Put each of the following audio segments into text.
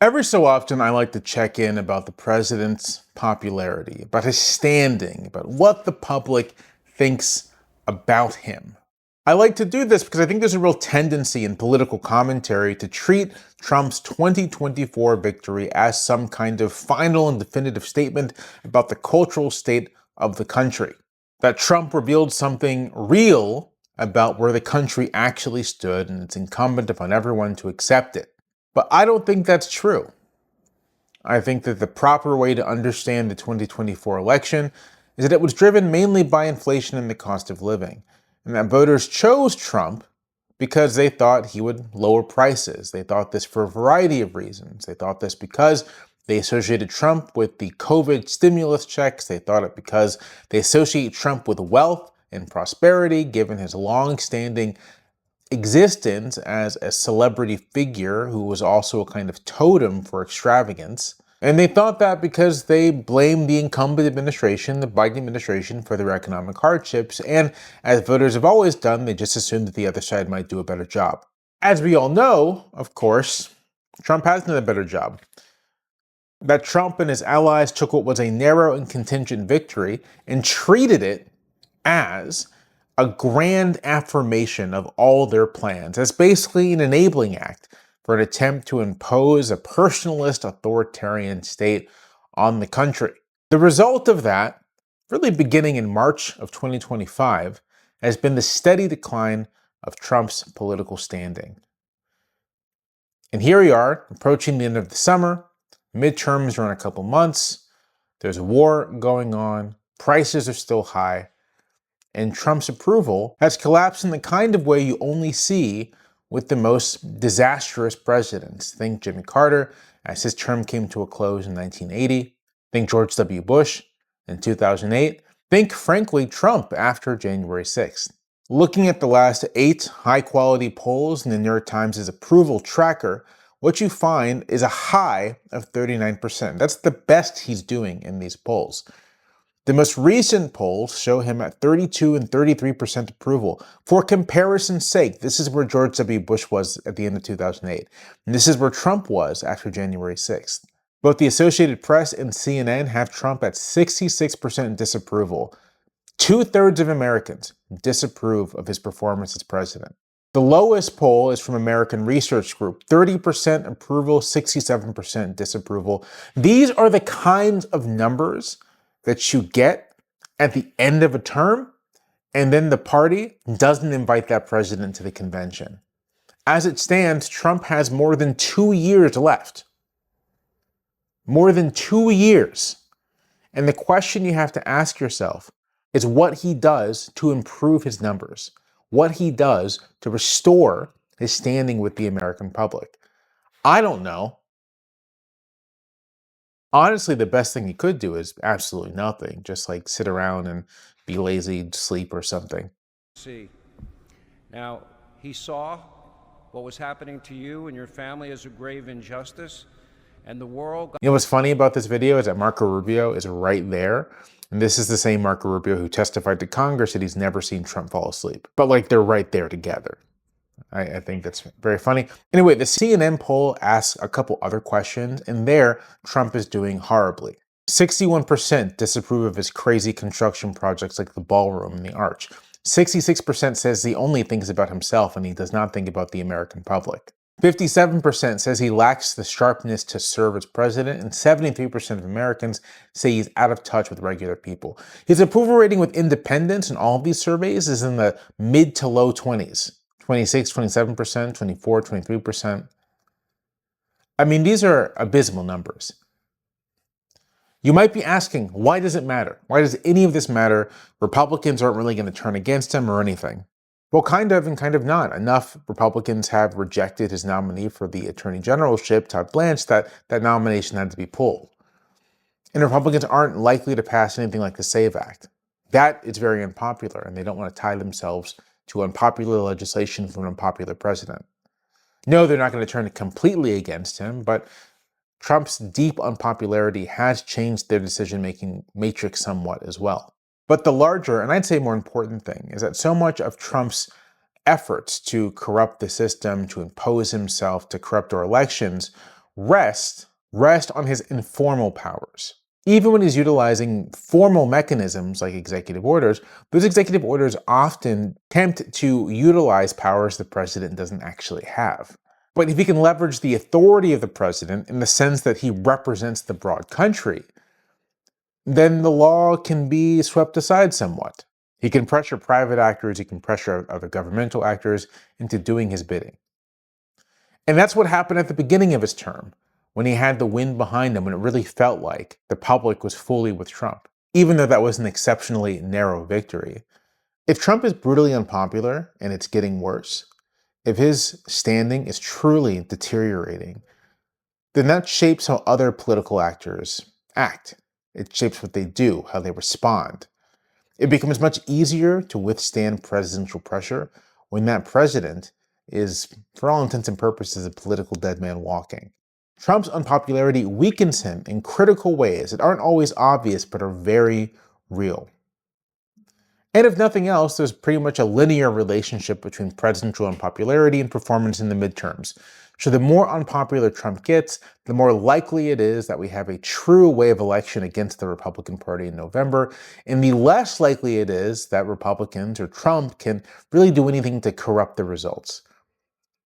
Every so often, I like to check in about the president's popularity, about his standing, about what the public thinks about him. I like to do this because I think there's a real tendency in political commentary to treat Trump's 2024 victory as some kind of final and definitive statement about the cultural state of the country. That Trump revealed something real about where the country actually stood, and it's incumbent upon everyone to accept it. But I don't think that's true. I think that the proper way to understand the 2024 election is that it was driven mainly by inflation and the cost of living, and that voters chose Trump because they thought he would lower prices. They thought this for a variety of reasons. They thought this because they associated Trump with the COVID stimulus checks. They thought it because they associate Trump with wealth and prosperity, given his long-standing existence as a celebrity figure who was also a kind of totem for extravagance. And they thought that because they blamed the incumbent administration, the Biden administration, for their economic hardships. And as voters have always done, they just assumed that the other side might do a better job. As we all know, of course, Trump has done a better job. That Trump and his allies took what was a narrow and contingent victory and treated it as a grand affirmation of all their plans, as basically an enabling act for an attempt to impose a personalist authoritarian state on the country. The result of that, really beginning in March of 2025, has been the steady decline of Trump's political standing. And here we are, approaching the end of the summer, midterms are in a couple months, there's a war going on, prices are still high, and Trump's approval has collapsed in the kind of way you only see with the most disastrous presidents. Think Jimmy Carter, as his term came to a close in 1980. Think George W. Bush in 2008. Think, frankly, Trump after January 6th. Looking at the last 8 high-quality polls in the New York Times' approval tracker, what you find is a high of 39%. That's the best he's doing in these polls. The most recent polls show him at 32 and 33% approval. For comparison's sake, this is where George W. Bush was at the end of 2008, and this is where Trump was after January 6th. Both the Associated Press and CNN have Trump at 66% disapproval. 2/3 of Americans disapprove of his performance as president. The lowest poll is from American Research Group, 30% approval, 67% disapproval. These are the kinds of numbers that you get at the end of a term, and then the party doesn't invite that president to the convention. As it stands, Trump has more than 2 years left. More than 2 years. And the question you have to ask yourself is what he does to improve his numbers, what he does to restore his standing with the American public. I don't know. Honestly, the best thing he could do is absolutely nothing, just like sit around and be lazy, sleep or something. See, now he saw what was happening to you and your family as a grave injustice, and the world. You know what's funny about this video is that Marco Rubio is right there. And this is the same Marco Rubio who testified to Congress that he's never seen Trump fall asleep. But like they're right there together. I think that's very funny. Anyway, the CNN poll asks a couple other questions, and there, Trump is doing horribly. 61% disapprove of his crazy construction projects like the ballroom and the arch. 66% says he only thinks about himself and he does not think about the American public. 57% says he lacks the sharpness to serve as president, and 73% of Americans say he's out of touch with regular people. His approval rating with independents in all of these surveys is in the mid to low 20s. 26, 27%, 24, 23%. I mean, these are abysmal numbers. You might be asking, why does it matter? Why does any of this matter? Republicans aren't really going to turn against him or anything. Well, kind of and kind of not. Enough Republicans have rejected his nominee for the Attorney Generalship, Todd Blanche, that nomination had to be pulled. And Republicans aren't likely to pass anything like the SAVE Act. That is very unpopular, and they don't want to tie themselves to unpopular legislation from an unpopular president. No, they're not going to turn completely against him, but Trump's deep unpopularity has changed their decision-making matrix somewhat as well. But the larger, and I'd say more important thing, is that so much of Trump's efforts to corrupt the system, to impose himself, to corrupt our elections, rest on his informal powers. Even when he's utilizing formal mechanisms like executive orders, those executive orders often attempt to utilize powers the president doesn't actually have. But if he can leverage the authority of the president in the sense that he represents the broad country, then the law can be swept aside somewhat. He can pressure private actors, he can pressure other governmental actors into doing his bidding. And that's what happened at the beginning of his term, when he had the wind behind him, when it really felt like the public was fully with Trump, even though that was an exceptionally narrow victory. If Trump is brutally unpopular and it's getting worse, if his standing is truly deteriorating, then that shapes how other political actors act. It shapes what they do, how they respond. It becomes much easier to withstand presidential pressure when that president is, for all intents and purposes, a political dead man walking. Trump's unpopularity weakens him in critical ways that aren't always obvious but are very real. And if nothing else, there's pretty much a linear relationship between presidential unpopularity and performance in the midterms. So the more unpopular Trump gets, the more likely it is that we have a true wave election against the Republican Party in November, and the less likely it is that Republicans or Trump can really do anything to corrupt the results.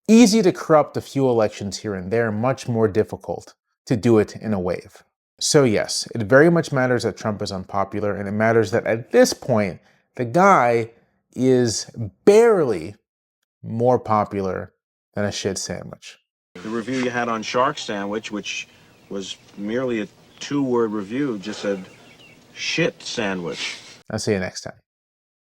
Easy to corrupt a few elections here and there, much more difficult to do it in a wave. So yes, it very much matters that Trump is unpopular, and it matters that at this point, the guy is barely more popular than a shit sandwich. The review you had on Shark Sandwich, which was merely a 2-word review, just said shit sandwich. I'll see you next time.